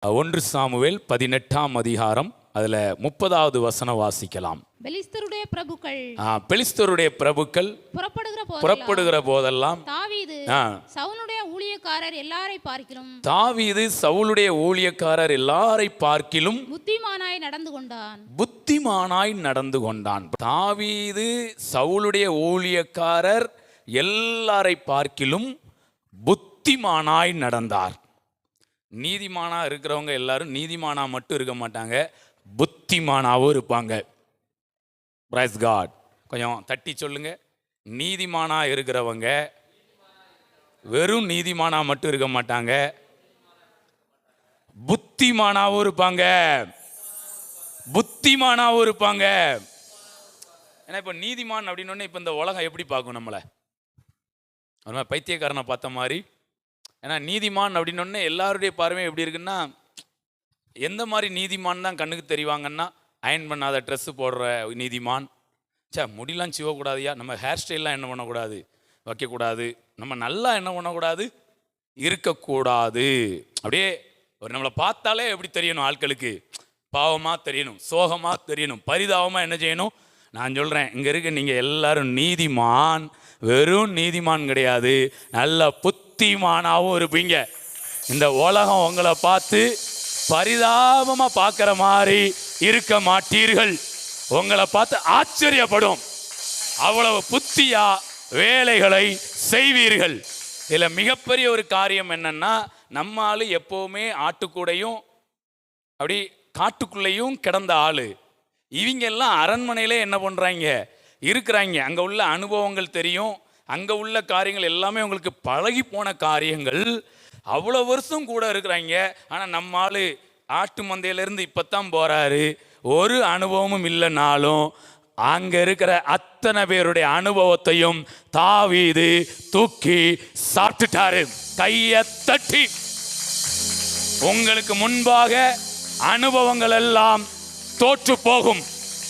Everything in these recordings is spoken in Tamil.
1 சாமுவேல் 18ஆம் அதிகாரம் அதுல 30வது வசனம் வாசிக்கலாம். பெலிஸ்தருடைய பிரபுக்கள் புறப்படுகிற போதெல்லாம் தாவீது சவுலுடைய ஊழியக்காரர் எல்லாரை பார்க்கிலும் புத்திமானாய் நடந்து கொண்டான். தாவீது சவுலுடைய ஊழியக்காரர் எல்லாரை பார்க்கிலும் புத்திமானாய் நடந்தார். நீதிமானா இருக்கிறவங்க எல்லாரும் நீதிமானா மட்டும் இருக்க மாட்டாங்க, புத்திமானாவும் இருப்பாங்க. Praise God. கொஞ்சம் தட்டி சொல்லுங்க. நீதிமானா இருக்கிறவங்க வெறும் நீதிமானா மட்டும் இருக்க மாட்டாங்க, புத்திமானாவும் இருப்பாங்க. புத்திமானாவும் இருப்பாங்க. ஏன்னா இப்ப நீதிமான் அப்படின்னு இப்ப இந்த உலகம் எப்படி பார்க்கும் நம்மளை? பைத்தியக்காரனை பார்த்த மாதிரி. ஏன்னா நீதிமான் அப்படின்னு எல்லாருடைய பார்வையும் எப்படி இருக்குன்னா, எந்த மாதிரி நீதிமான் தான் கண்ணுக்கு தெரிவாங்கன்னா, அயன் பண்ணாத ட்ரெஸ்ஸு போடுற நீதிமான். முடியெல்லாம் சிவக்கூடாதுயா, நம்ம ஹேர் ஸ்டைல்லாம் என்ன பண்ணக்கூடாது, வைக்கக்கூடாது, நம்ம நல்லா என்ன பண்ணக்கூடாது, இருக்கக்கூடாது. அப்படியே ஒரு நம்மளை பார்த்தாலே எப்படி தெரியணும், ஆட்களுக்கு பாவமாக தெரியணும், சோகமாக தெரியணும், பரிதாபமாக என்ன செய்யணும். நான் சொல்கிறேன், இங்கே இருக்க நீங்கள் எல்லாரும் நீதிமான், வெறும் நீதிமான் கிடையாது, நல்ல புத்திமானாவும் இருப்பீங்க. இந்த உலகம் உங்களை பார்த்து பரிதாபமாக பார்க்குற மாதிரி இருக்க மாட்டீர்கள். உங்களை பார்த்து ஆச்சரியப்படும். அவ்வளவு புத்தியா வேலைகளை செய்வீர்கள். இதில் மிகப்பெரிய ஒரு காரியம் என்னன்னா, நம்ம ஆளு எப்போவுமே ஆட்டுக்கூடையும் அப்படி காட்டுக்குள்ளேயும் கிடந்த ஆளு. இவங்க எல்லாம் அரண்மனையிலே என்ன பண்ணுறாங்க, இருக்கிறாங்க. அங்கே உள்ள அனுபவங்கள் தெரியும், அங்கே உள்ள காரியங்கள் எல்லாமே உங்களுக்கு பழகி போன காரியங்கள். அவ்வளோ வருஷம் கூட இருக்கிறாங்க. ஆனால் நம்ம ஆள் ஆட்டு மந்தையிலேருந்து இப்போ தான் போகிறாரு, ஒரு அனுபவமும் இல்லைனாலும் அங்கே இருக்கிற அத்தனை பேருடைய அனுபவத்தையும் தாவீது தூக்கி சாப்பிட்டுட்டாரு. கையை தட்டி. உங்களுக்கு முன்பாக அனுபவங்கள் எல்லாம் தோற்று போகும்.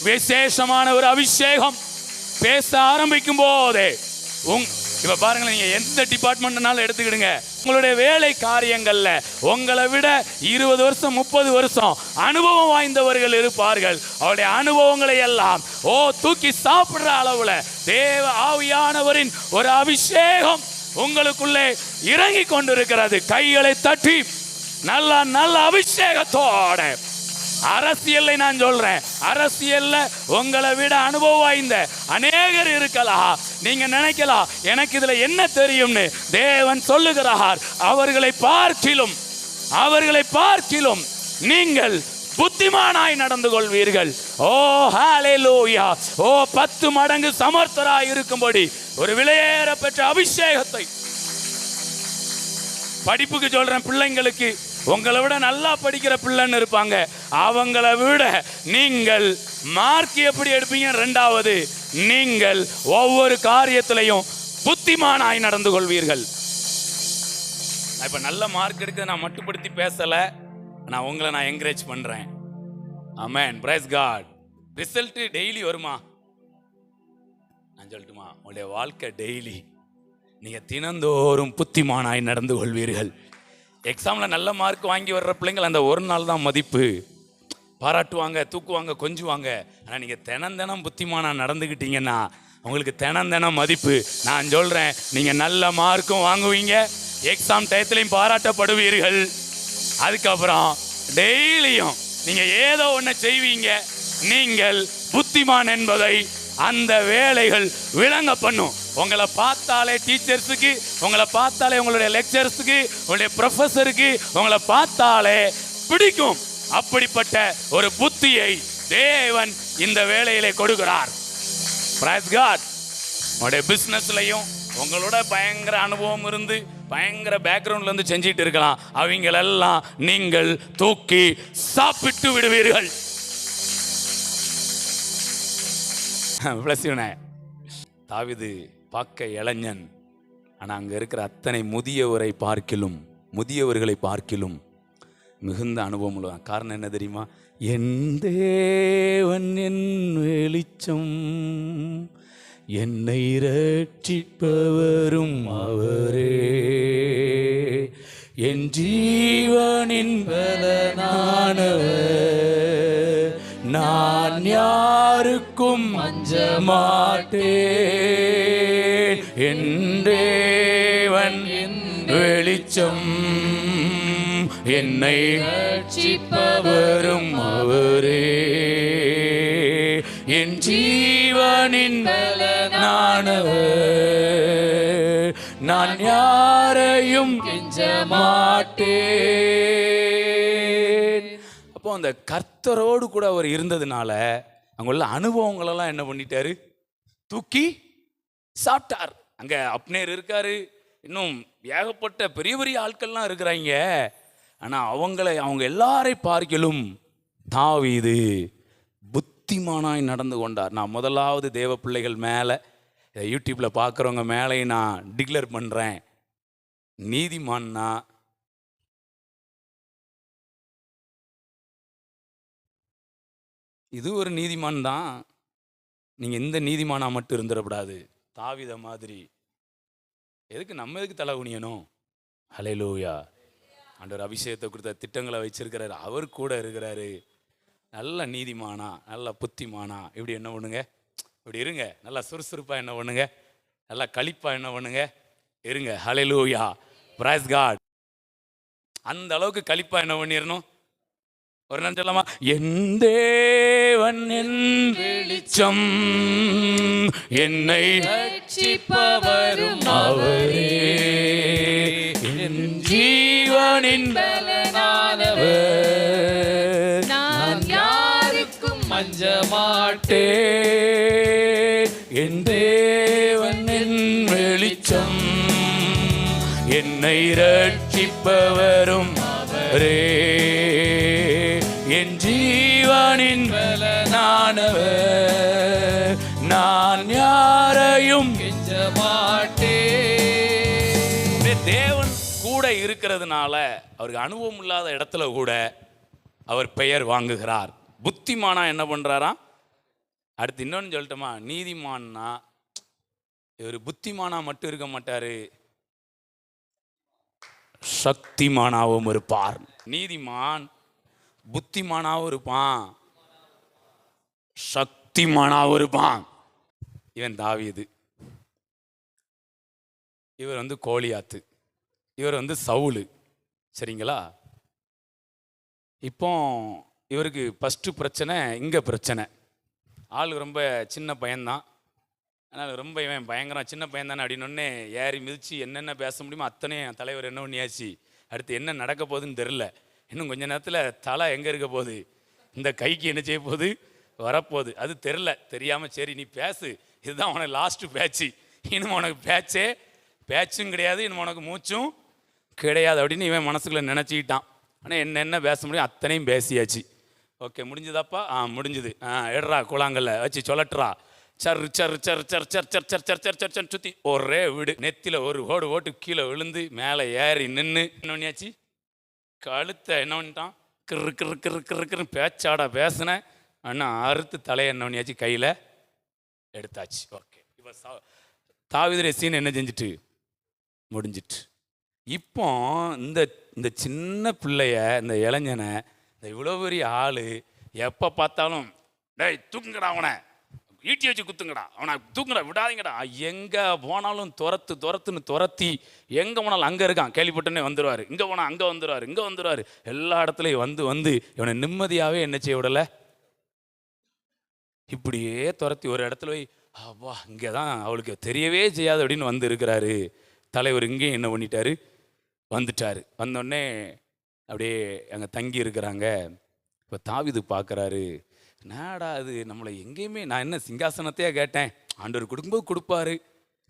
விசேஷமான ஒரு அபிஷேகம் பேச ஆரம்பிக்கும் போதே இப்ப பாருங்களேன், நீங்க எந்த டிபார்ட்மெண்ட்னாலும் எடுத்துக்கிடுங்க, உங்களுடைய வேலை காரியங்கள்ல உங்களை விட 20 வருஷம் 30 வருஷம் அனுபவம் வாய்ந்தவர்கள் இருப்பார்கள். அவருடைய அனுபவங்களை எல்லாம் தூக்கி சாப்பிடுற அளவுல தேவ ஆவியானவரின் ஒரு அபிஷேகம் உங்களுக்குள்ளே இறங்கி கொண்டிருக்கிறது. கைகளை தட்டி நல்ல நல்ல அபிஷேகத்தோட. அரசியலை நான் சொல்றேன், அரசியல்ல உங்களை விட அனுபவம் வாய்ந்த அநேகர் இருக்கலாம். நீங்க நினைக்கலாம் எனக்கு இதுல என்ன தெரியும்னு. தேவன் சொல்லுகிறார், அவர்களை பார்க்கிலும் நீங்கள் புத்திமானாய் நடந்து கொள்வீர்கள். ஹல்லேலூயா. 10 மடங்கு சமர்த்தராய் இருக்கும்படி ஒரு விலையேற பெற்ற அபிஷேகத்தை. படிப்புக்கு சொல்றேன், பிள்ளைங்களுக்கு உங்களை விட நல்லா படிக்கிற பிள்ளைன்னு இருப்பாங்க, அவங்கள விட நீங்கள் மார்க் எப்படி எடுப்பீங்க? 2வது, நீங்கள் ஒவ்வொரு காரியத்திலையும் புத்திமானாய் நடந்து கொள்வீர்கள். இப்ப நல்ல மார்க் எடுக்க நான் மட்டுப்படுத்தி பேசல, நான் உங்களை என்கரேஜ் பண்றேன். Amen. Praise God. Result daily வருமா? நான் சொல்லட்டுமா? உங்களுடைய வாழ்க்கை டெய்லி நீங்க தினந்தோறும் புத்திமானாய் நடந்து கொள்வீர்கள். எக்ஸாம்ல நல்ல மார்க் வாங்கி வர்ற பிள்ளைங்கள் அந்த ஒரு நாள் தான் மதிப்பு. பாராட்டுவாங்க, தூக்குவாங்க, கொஞ்சுவாங்க. ஆனால் நீங்கள் தினம் புத்திமானா நடந்துக்கிட்டீங்கன்னா உங்களுக்கு தினம் மதிப்பு. நான் சொல்கிறேன், நீங்கள் நல்ல மார்க்கும் வாங்குவீங்க, எக்ஸாம் டயத்துலையும் பாராட்டப்படுவீர்கள். அதுக்கப்புறம் டெய்லியும் நீங்கள் ஏதோ ஒன்று செய்வீங்க. நீங்கள் புத்திமான் என்பதை அந்த வேலைகள் விளங்க பண்ணும். உங்களை பார்த்தாலே டீச்சர்ஸுக்கு, உங்களை பார்த்தாலே உங்களுடைய லெக்சர்ஸுக்கு, உங்களுடைய ப்ரொஃபஸருக்கு உங்களை பார்த்தாலே பிடிக்கும். அப்படிப்பட்ட ஒரு புத்தியை தேவன் இந்த வேலையிலே கொடுக்கிறார். Praise God. உங்களுடைய பிஸ்னஸ்லையும் உங்களோட பயங்கர அனுபவம் இருந்து பயங்கர பேக்ரவுண்ட்ல இருந்து செஞ்சிட்டு இருக்கலாம், அவங்களெல்லாம் நீங்கள் தூக்கி சாப்பிட்டு விடுவீர்கள். தாவீது பார்க்க இளைஞன், ஆனால் அங்கே இருக்கிற அத்தனை முதியவர்களை பார்க்கிலும் மிகுந்த அனுபவம் உள்ள. காரணம் என்ன தெரியுமா? என் தேவன் என் வெளிச்சம், என்னை இரட்சிப்பவரும் அவரே, என் ஜீவனின் பலனானவர், நான் யாருக்கும் அஞ்ச மாட்டேன். என் தேவன் வெளிச்சம், என்னை ரட்சிப்பவரும் அவரே. என் ஜீவனின் பலனானவர், நான் யாரையும் கெஞ்ச மாட்டேன். அப்போ அந்த கர்த்தரோடு கூட அவர் இருந்ததுனால அங்குள்ள அனுபவங்களெல்லாம் என்ன பண்ணிட்டாரு? தூக்கி சாப்பிட்டார். அங்க அப்னேர் இருக்காரு, இன்னும் ஏகப்பட்ட பெரிய பெரிய ஆட்கள்லாம் இருக்கிறாங்க. ஆனா அவங்க எல்லாரை பார்க்கிலும் தாவீது புத்திமானாய் நடந்து கொண்டார். நான் முதலாவது தேவ பிள்ளைகள் மேலே, யூடியூப்ல பார்க்குறவங்க மேலே நான் டிக்ளேர் பண்ணுறேன், நீதிமான்னா இது ஒரு நீதிமான் தான். நீங்கள் இந்த நீதிமானா மட்டும் இருந்துடக்கூடாது. தாவீத மாதிரி எதுக்கு நம்ம எதுக்கு தலை குனியணும்? ஹல்லேலூயா. ஆண்டவர் அபிஷேகத்தை கொடுத்த திட்டங்களை வச்சிருக்கிறாரு, அவர் கூட இருக்கிறாரு. நல்ல நீதிமானா, நல்ல புத்திமானா இப்படி என்ன பண்ணுங்க, இப்படி இருங்க. நல்லா சுறுசுறுப்பாக என்ன பண்ணுங்க, நல்லா களிப்பாக என்ன பண்ணுங்க இருங்க. ஹல்லேலூயா, பிரைஸ் காட். அந்த அளவுக்கு களிப்பாக என்ன பண்ணிடணும்? ஒரு நாள் சொல்லலாமா? என் தேவன் என் வெளிச்சம், என்னை ரட்சிப்பவரும் அவரே. என் ஜீவனின் பலனானவர், நான் யாருக்கும் அஞ்ச மாட்டேன். என் தேவன் என் வெளிச்சம், என்னை ரட்சிப்பவரும் அவரே. என் ஜீவனின் பலனானவர், நான் யாரையும் கெஞ்ச மாட்டேன். தேவன் கூட இருக்கிறதுனால அவருக்கு அனுபவம் இல்லாத இடத்துல கூட அவர் பெயர் வாங்குகிறார். புத்திமானா என்ன பண்றாரா? அடுத்து இன்னொன்னு சொல்லட்டுமா? நீதிமான்னா இவர் புத்திமானா மட்டும் இருக்க மாட்டாரு, சக்திமானாவும் இருப்பார். நீதிமான் புத்திமானாவும் இருப்பான், சக்திமானாவும் இருப்பான். இவன் தாவீது, இவர் வந்து கோலியாத்து, இவர் வந்து சவுலு. சரிங்களா? இப்போ இவருக்கு ஃபஸ்ட்டு பிரச்சனை, இங்கே பிரச்சனை. ஆள் ரொம்ப சின்ன பையன்தான், அதனால் ரொம்ப இவன் பயங்கரம் சின்ன பையன் தானே அப்படின்னொன்னே ஏறி மிதித்து என்னென்ன பேச முடியுமோ அத்தனையும் தலைவர் என்ன பண்ணியாச்சு. அடுத்து என்ன நடக்க போகுதுன்னு தெரில. இன்னும் கொஞ்ச நேரத்தில் தலை எங்கே இருக்க போகுது, இந்த கைக்கு என்ன செய்ய போகுது, வரப்போகுது, அது தெரில. தெரியாமல் சரி நீ பேசு, இதுதான் உனக்கு லாஸ்ட்டு பேச்சு, இன்னும் உனக்கு பேச்சும் கிடையாது, இன்னும் உனக்கு மூச்சும் கிடையாது அப்படின்னு இவன் மனசுக்குள்ளே நினச்சிக்கிட்டான். ஆனால் என்ன பேச முடியும் அத்தனையும் பேசியாச்சு. ஓகே முடிஞ்சுதாப்பா? முடிஞ்சுது. எடுறா கூழாங்கல்ல வச்சு சொல்லட்டுறா. சர் சர் சர் சர் சர் சர் சர் சர் சர் சர் சர் சுற்றி ஒரே வீடு. நெத்தியில் ஒரு ஓட்டு கீழே விழுந்து மேலே ஏறி நின்று என்னொன்னியாச்சு, கழுத்தை என்ன பண்ணிட்டான், கிரு கிரு கிரு கிரு கிருன்னு பேச்சாடா பேசினேன். அண்ணா அறுத்து தலையை என்ன பண்ணியாச்சு, கையில் எடுத்தாச்சு. ஓகே, இப்போ தாவீதுடைய சீன் என்ன செஞ்சுட்டு முடிஞ்சிட்டு. இப்போ இந்த சின்ன பிள்ளைய, இந்த இளைஞனை, இந்த இவ்வளோ பெரிய ஆள் எப்போ பார்த்தாலும் டேய் தூக்குங்கடா, அவனை ஈட்டி வச்சு குத்துங்கடா, அவனை தூக்குங்கடா, விடாதீங்கடா, எங்கே போனாலும் துரத்துன்னு துரத்தி எங்கே போனாலும் அங்கே இருக்கான், கேள்விப்பட்டோன்னே வந்துடுவார், இங்கே போனால் அங்கே வந்துடுவார், எல்லா இடத்துலையும் வந்து இவனை நிம்மதியாகவே என்ன செய்ய விடலை. இப்படியே துரத்தி ஒரு இடத்துல போய் அப்பா இங்கே தான் அவளுக்கு தெரியவே செய்யாது அப்படின்னு வந்து இருக்கிறாரு. தலைவர் இங்கேயும் என்ன பண்ணிட்டாரு, வந்துட்டார். வந்தோடனே அப்படியே அங்கே தங்கி இருக்கிறாங்க. இப்போ தாவீது பார்க்குறாரு, நாடா அது நம்மளை எங்கேயுமே, நான் என்ன சிங்காசனத்தையே கேட்டேன், ஆண்டவர் கொடுக்கும்போது கொடுப்பாரு,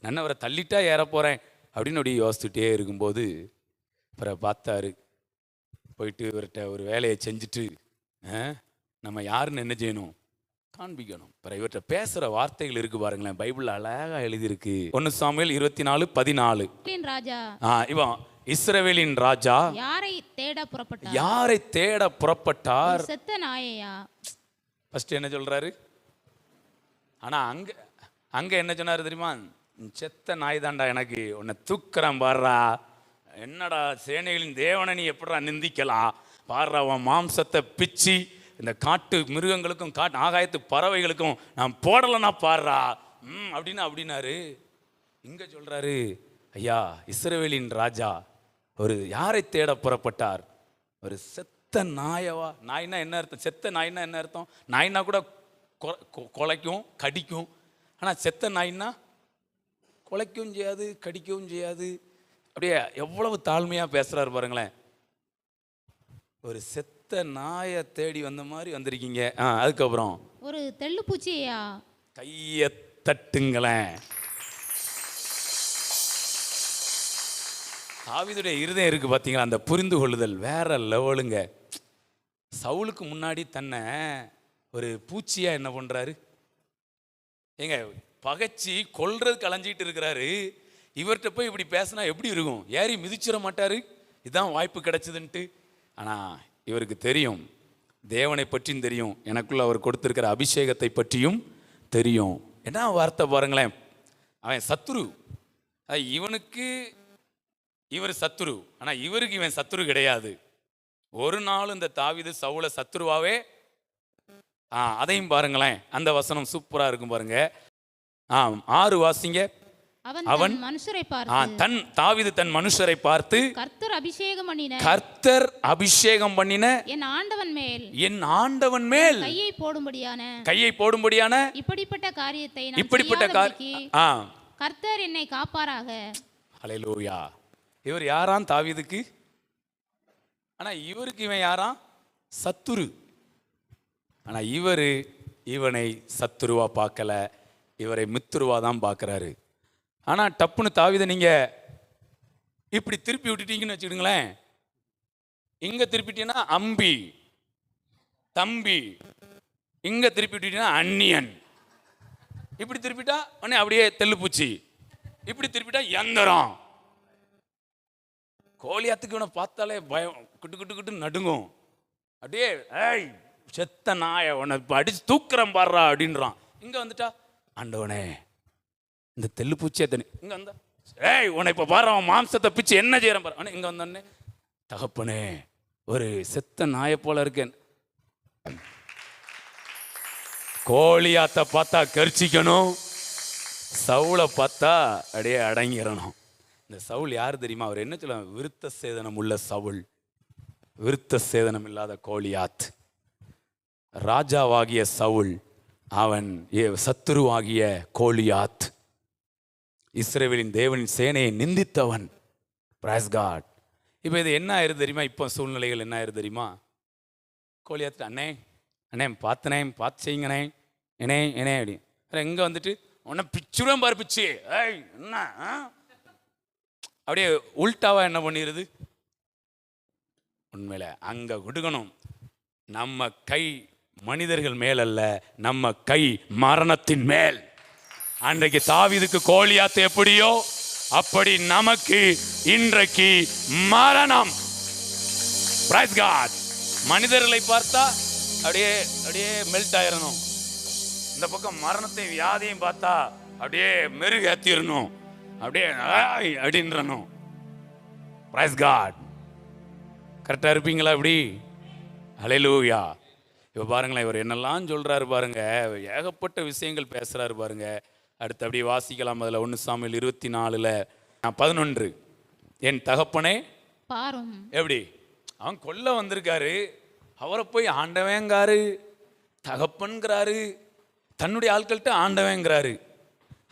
நான் அவரை தள்ளிட்டா ஏற போகிறேன் அப்படின்னு அப்படியே யோசிச்சுட்டே இருக்கும்போது அப்புறம் பார்த்தாரு. போயிட்டு இவர்கிட்ட ஒரு வேலையை செஞ்சுட்டு நம்ம யாருன்னு என்ன செய்யணும் காண்பிக்கணும். அப்புறம் இவர்கிட்ட பேசுகிற வார்த்தைகள் இருக்கு பாருங்களேன், பைபிள் அழகாக எழுதியிருக்கு. 1 சாமுவேல் 24:14. இவன் இஸ்ரவேலின் ராஜா யாரை தேட புறப்பட்டார்? செத்த நாயையா. ஃபர்ஸ்ட் என்ன சொல்றாரு? ஆனா அங்க என்ன சொன்னாரு தெரியுமா? செத்த நாய் தாண்டா, எனக்கு உன்னை தூக்குறான் பாடுறா, என்னடா சேனைகளின் தேவனை நீ எப்படா நிந்திக்கலாம்? பாடுறா, அவன் மாம்சத்தை பிச்சு இந்த காட்டு மிருகங்களுக்கும் ஆகாயத்து பறவைகளுக்கும் நான் போடலைன்னா பாடுறா அப்படின்னாரு. இங்க சொல்றாரு, ஐயா இஸ்ரவேலின் ராஜா ஒரு யாரை தேட புறப்பட்டார்? ஒரு செத்த நாயவா? நாய்னா என்ன அர்த்தம்? செத்த நாய்னா என்ன அர்த்தம்? நாய்னா கூட கொலைக்கும் கடிக்கும். ஆனால் செத்த நாய்னா கொலைக்கவும் செய்யாது, கடிக்கவும் செய்யாது. அப்படியே எவ்வளவு தாழ்மையாக பேசுகிறாரு பாருங்களேன். ஒரு செத்த நாயை தேடி வந்த மாதிரி வந்திருக்கீங்க. அதுக்கப்புறம் ஒரு தெள்ளுப்பூச்சியா? கையை தட்டுங்களேன். தாவீதுடைய இருதயம் இருக்கு பார்த்தீங்களா, அந்த புரிந்து கொள்ளுதல் வேற லெவலுங்க. சவுலுக்கு முன்னாடி தன்னை ஒரு பூச்சியா என்ன பண்றாரு? ஏங்க பகைச்சி கொல்றதுக்கு அலைஞ்சிட்டு இருக்கிறாரு. இவர்கிட்ட போய் இப்படி பேசினா எப்படி இருக்கும்? ஏறி மிதிச்சிட மாட்டாரு? இதுதான் வாய்ப்பு கிடைச்சதுன்ட்டு. ஆனால் இவருக்கு தெரியும், தேவனை பற்றியும் தெரியும், எனக்குள்ள அவர் கொடுத்திருக்கிற அபிஷேகத்தை பற்றியும் தெரியும். என்ன வார்த்தை பாருங்களேன். அவன் சத்துரு, இவனுக்கு இவர் சத்துரு, ஆனால் இவருக்கு இவன் சத்துரு கிடையாது. ஒரு நாள் இந்த தாவீது சவுல சத்துருவாவே அதையும் பாருங்களேன். அந்த வசனம் சூப்பரா இருக்கும் பாருங்க. 6 வாசிங்க. அவன் மனுஷரை பார்த்து, தாவீது தன் மனுஷரை பார்த்து, கர்த்தர் அபிஷேகம் பண்ணின என் ஆண்டவன் மேல் கையை போடும்படியான இப்படிப்பட்ட கர்த்தர் என்னை காப்பாராக. ஹல்லேலூயா. இவர் யாராம்? தாவீதுக்கு. ஆனா இவருக்கு இவன் யாராம்? சத்துரு. ஆனா இவனை சத்துருவா பார்க்கல, இவரை மித்துருவா தான் பார்க்கிறாரு. ஆனா டப்புன்னு தாவீதை நீங்க இப்படி திருப்பி விட்டுட்டீங்கன்னு வச்சுக்கிடுங்களேன். இங்க திருப்பிட்டீங்கன்னா அம்பி தம்பி, இங்க திருப்பி விட்டீங்கன்னா அந்நியன், இப்படி திருப்பிட்டா உடனே அப்படியே தெள்ளுப்பூச்சி, இப்படி திருப்பிட்டா எந்திரம். கோலியாத்துக்கு இவனை பார்த்தாலே பயம், குட்டு குட்டு குட்டு நடுங்கும். அப்படியே ஏய் செத்த நாய உன்னை அடிச்சு தூக்குறேன் பாடுறா அப்படின்றான். இங்க வந்துட்டா ஆண்டவனே இந்த தெள்ளுப்பூச்சியை தண்ணி, இங்க வந்தா ஏய் உன்னை இப்ப பாரு அவன் மாம்சத்தை பிச்சு என்ன செய்யறேன் பாரு. இங்க வந்தோடனே தகப்பனே ஒரு செத்த நாயை போல இருக்கேன். கோலியாத்தை பார்த்தா கரிச்சிக்கணும், சவுளை பார்த்தா அப்படியே அடங்கிடணும். இந்த சவுல் யார் தெரியுமா? அவர் என்ன சொல்ல? விருத்த சேதனம் உள்ள சவுல், விருத்த சேதனம் இல்லாத கோலியாத். ராஜாவாகிய சவுல், அவன் சத்துருவாகிய கோலியாத். இஸ்ரவேலின் தேவனின் சேனையை நிந்தித்தவன். Price God. இப்போ இது என்ன ஆயிருது தெரியுமா? இப்போ சூழ்நிலைகள் என்ன ஆயிருது தெரியுமா? கோலியாத் அண்ணே அண்ணே பார்த்து செய்யுங்கண்ணே என்னே அப்படி எங்கே வந்துட்டு உன்னை பிச்சுடன் பாரு பிச்சு, ஏய் என்ன அப்படியே உல்டாவா என்ன பண்ணிடுது? உண்மையில அங்க கொடுக்கணும். நம்ம கை மனிதர்கள் மேல் அல்ல, நம்ம கை மரணத்தின் மேல். அன்றைக்கு தாவீதுக்கு கோலியாத் எப்படியோ அப்படி நமக்கு இன்றைக்கு மரணம். Praise God. மனிதர்களை பார்த்தா அப்படியே அப்படியே மெல்ட் ஆயிரணும். இந்த பக்கம் மரணத்தை வியாதியும் பார்த்தா அப்படியே மெருகேத்திரணும், அப்படியே அப்படின்றணும். Price God. கரெக்டாக இருப்பீங்களா? இப்படி ஹல்லேலூயா. இப்போ பாருங்களேன், இவர் என்னெல்லாம் சொல்றாரு பாருங்க, ஏகப்பட்ட விஷயங்கள் பேசுறாரு பாருங்க. அடுத்து அப்படியே வாசிக்கலாம். அதில் 1 சாமுவேல் 24:11. என் தகப்பனே பாரும். எப்படி அவன் கொல்ல வந்திருக்காரு, அவரை போய் ஆண்டவங்காரு, தகப்பன்கிறாரு, தன்னுடைய ஆட்கள்கிட்ட ஆண்டவங்கிறாரு.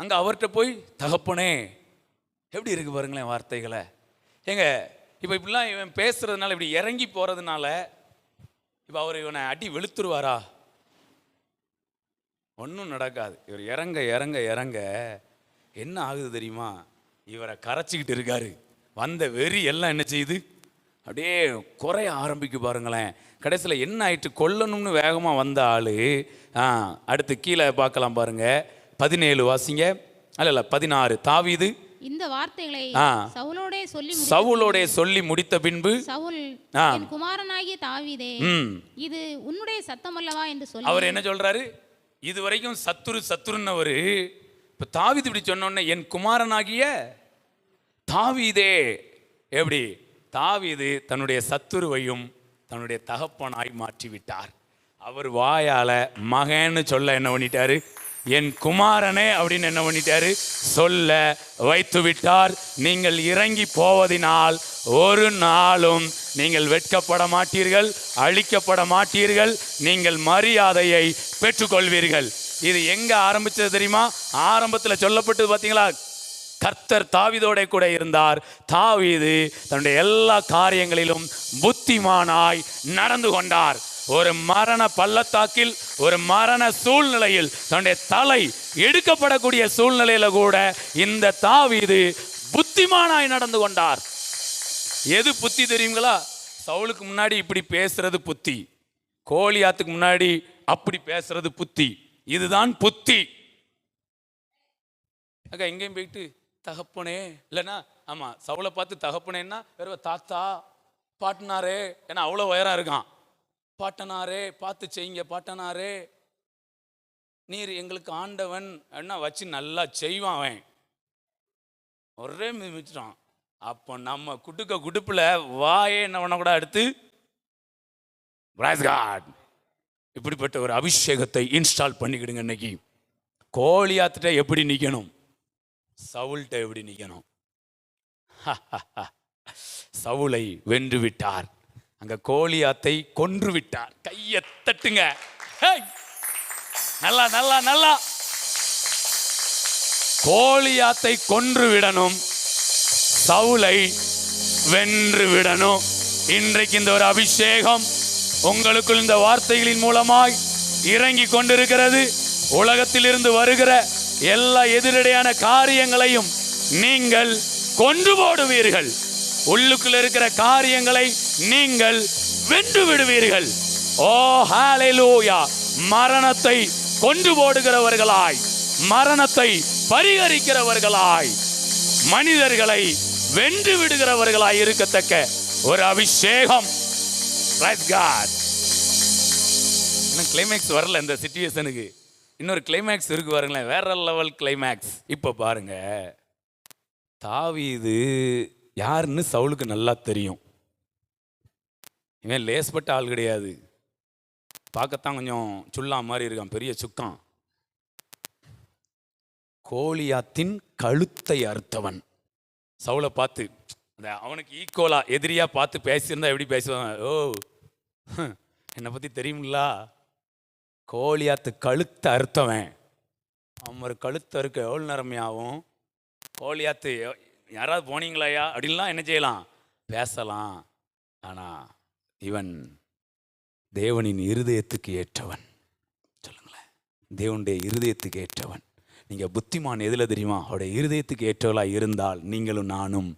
அங்கே அவர்கிட்ட போய் தகப்பனே. எப்படி இருக்கு பாருங்களேன் வார்த்தைகளை. ஏங்க இப்போ இப்படிலாம் இவன் பேசுறதுனால, இப்படி இறங்கி போறதுனால இப்போ அவர் இவனை அடி வெளுத்துருவாரா? ஒன்றும் நடக்காது. இவர் இறங்க இறங்க இறங்க என்ன ஆகுது தெரியுமா? இவரை கரைச்சிக்கிட்டு இருக்காரு. வந்த வெறி எல்லாம் என்ன செய்யுது? அப்படியே குறைய ஆரம்பிக்கு பாருங்களேன். கடைசியில் என்ன ஆயிட்டு? கொல்லணும்னு வேகமாக வந்த ஆளு. அடுத்து கீழே பார்க்கலாம் பாருங்க. 17 வாசிங்க. அல்ல 16. தாவீது இந்த வார்த்தைகளை சவுலோடே சொல்லி முடித்த பின்பு சவுல் என் குமாரனாகிய தாவீதே, இது உன்னுடைய சத்தம் அல்லவா என்று சொல்லி அவர் என்ன சொல்றாரு? இதுவரைக்கும் சத்துருன்னவரு இப்ப தாவீது இப்படி சொன்ன உடனே என் குமாரனாகிய தாவீதே எப்படி தாவீது தன்னுடைய சத்துருவையும் தன்னுடைய தகப்பனாய் மாற்றிவிட்டார். அவர் வாயால மகன்னு சொல்ல என்ன பண்ணிட்டாரு, என் குமாரனே அப்படின்னு என்ன பண்ணிட்டாரு, சொல்ல வைத்து விட்டார். நீங்கள் இறங்கி போவதினால் ஒரு நாளும் நீங்கள் வெட்கப்பட மாட்டீர்கள், அழிக்கப்பட மாட்டீர்கள், நீங்கள் மரியாதையை பெற்றுக்கொள்வீர்கள். இது எங்க ஆரம்பிச்சது தெரியுமா? ஆரம்பத்தில் சொல்லப்பட்டது பார்த்தீங்களா, கர்த்தர் தாவீதோட கூட இருந்தார். தாவீது தன்னுடைய எல்லா காரியங்களிலும் புத்திமானாய் நடந்து கொண்டார். ஒரு மரண பள்ளத்தாக்கில், ஒரு மரண சூழ்நிலையில், தன்னுடைய தலை எடுக்கப்படக்கூடிய சூழ்நிலையில கூட இந்த தாவீது புத்திமானாய் நடந்து கொண்டார். எது புத்தி தெரியுங்களா? சவுலுக்கு முன்னாடி இப்படி பேசுறது புத்தி, கோலியாத்துக்கு முன்னாடி அப்படி பேசுறது புத்தி. இதுதான் புத்தி. அக்கா எங்கேயும் போயிட்டு தகப்பனே இல்லைன்னா, ஆமா சவுலை பார்த்து தகப்பனேன்னா வேற தாத்தா பாட்டனாரே, ஏன்னா அவ்வளோ உயரம் இருக்கான். பாட்டனாரே பார்த்து செய்யுங்க, பாட்டனாரே நீர் எங்களுக்கு ஆண்டவன் என்ன வச்சு நல்லா செய்வான். அவன் ஒரே மிதிச்சிட்டான். அப்போ நம்ம குடுப்புல வாயே என்ன பண்ண கூட அடுத்து இப்படிப்பட்ட ஒரு அபிஷேகத்தை இன்ஸ்டால் பண்ணிக்கிடுங்க. இன்னைக்கு கோலியாத்திட்ட எப்படி நிக்கணும், சவுல்கிட்ட எப்படி நிக்கணும். சவுலை வென்று விட்டார், அங்க கோலியாத்தை கொன்று விட்டார். கையை தட்டுங்க. நல்லா நல்லா நல்லா. கோலியாத்தை கொன்று விடணும், சவுலை வென்று விடணும். இன்றைக்கு இந்த ஒரு அபிஷேகம் உங்களுக்குள் இந்த வார்த்தைகளின் மூலமாய் இறங்கி கொண்டிருக்கிறது. உலகத்தில் இருந்து வருகிற எல்லா எதிரடையான காரியங்களையும் நீங்கள் கொன்று போடுவீர்கள். உள்ளுக்குள் இருக்கிற காரியங்களை நீங்கள் வென்று விடுவீர்கள். ஓ ஹalleluya. மரணத்தை கொன்று போடுகிறவர்களாய், மரணத்தை பரிகரிக்கிறவர்களாய், மனிதர்களை வென்று விடுகிறவர்களாய் இருக்கத்தக்க ஒரு அபிஷேகம். இன்னும் கிளைமேக்ஸ் வரல இந்த சிச்சுவேஷனுக்கு. இன்னொரு கிளைமேக்ஸ் இருக்கு பாருங்களேன், வேற லெவல் கிளைமேக்ஸ். இப்போ பாருங்க, தாவீது யாருன்னு சவுலுக்கு நல்லா தெரியும். இவன் லேஸ்பட்ட ஆள் கிடையாது. பார்க்கத்தான் கொஞ்சம் சுல்லா மாதிரி இருக்கான், பெரிய சுக்கான். கோலியாத்தின் கழுத்தை அறுத்தவன். சவுலை பார்த்து அந்த அவனுக்கு ஈக்குவலா எதிரியா பார்த்து பேசியிருந்தா எப்படி பேசுவாங்க? ஓ என்னை பத்தி தெரியுங்களா? கோலியாத்து கழுத்தை அறுத்தவன். அவன் கழுத்தை அறுக்க எவ்வளோ நேரமையாகும்? கோலியாத்து யாராவது போனீங்களாயா அப்படின்லாம் என்ன செய்யலாம், பேசலாம். ஆனால் இவன் தேவனின் இருதயத்துக்கு ஏற்றவன். சொல்லுங்களேன், தேவனுடைய இருதயத்துக்கு ஏற்றவன். நீங்கள் புத்திமான் எதில் தெரியுமா? அவருடைய இருதயத்துக்கு ஏற்றவளாக இருந்தால் நீங்களும் நானும்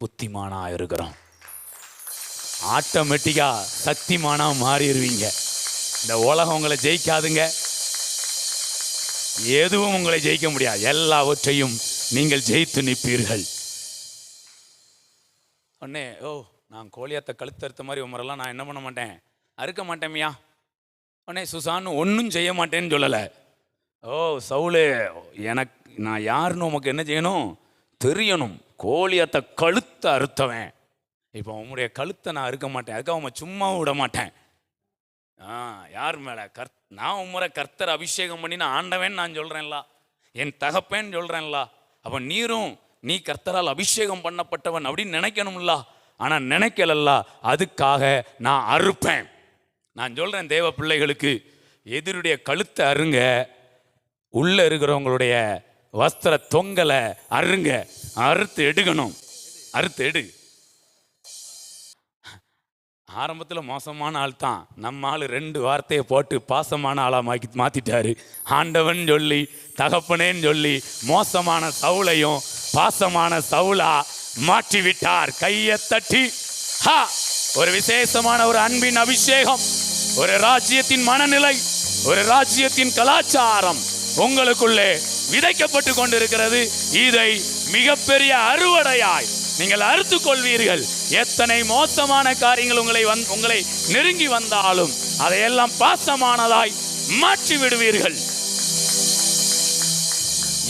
புத்திமானாக இருக்கிறோம். ஆட்டோமேட்டிக்காக சக்திமானாக மாறிடுவீங்க. இந்த உலகம் உங்களை ஜெயிக்காதுங்க, எதுவும் உங்களை ஜெயிக்க முடியாது. எல்லாவற்றையும் நீங்கள் ஜெயித்து நிற்பீர்கள். உடனே ஓ நான் கோலியாத்தை கழுத்தறுத்த மாதிரி உமரெல்லாம் நான் என்ன பண்ண மாட்டேன், அறுக்க மாட்டேன்யா. உடனே சுசான்னு ஒன்றும் செய்ய மாட்டேன்னு சொல்லலை. ஓ சவுலே, எனக்கு நான் யாருன்னு உமக்கு என்ன செய்யணும் தெரியணும். கோலியாத்தை கழுத்தை அறுத்தவன். இப்போ உம்முடைய கழுத்தை நான் அறுக்க மாட்டேன், அதுக்காக உங்க சும்மாவும் விட மாட்டேன். யார் மேலே? நான் உம்முறை கர்த்தர் அபிஷேகம் பண்ணி நான் ஆண்டவன் நான் சொல்கிறேன்ல, என் தகப்பேன்னு சொல்கிறேன்ல. அப்போ நீரும் நீ கர்த்தரால் அபிஷேகம் பண்ணப்பட்டவன் அப்படின்னு நினைக்கணும்ல. ஆனால் நினைக்கலல்ல, அதுக்காக நான் அறுப்பேன். நான் சொல்கிறேன் தேவ பிள்ளைகளுக்கு, எதிருடைய கழுத்தை அருங்க, உள்ளே இருக்கிறவங்களுடைய வஸ்திர தொங்கலை அருங்க, அறுத்து எடுக்கணும், அறுத்து எடு. ஆரம்பத்தில் மோசமான ஆள் தான், நம்ம ஆள் 2 வார்த்தையை போட்டு பாசமான ஆளாக மாற்றிட்டாரு. ஆண்டவன் சொல்லி தகப்பனேன்னு சொல்லி மோசமான சவுலையும் பாசமான சவுலா மாற்றி விட்டார். கையை தட்டி ஒரு விசேஷமான ஒரு அன்பின் அபிஷேகம், ஒரு ராஜ்யத்தின் மனநிலை, ஒரு ராஜ்யத்தின் கலாச்சாரம் உங்களுக்குள்ளே விதைக்கப்பட்டு கொண்டிருக்கிறது. இதை மிகப்பெரிய அறுவடையாய் நீங்கள் அறுத்து கொள்வீர்கள். எத்தனை மோசமான காரியங்கள் உங்களை நெருங்கி வந்தாலும் அதையெல்லாம் பாசமானதாய் மாற்றி விடுவீர்கள்.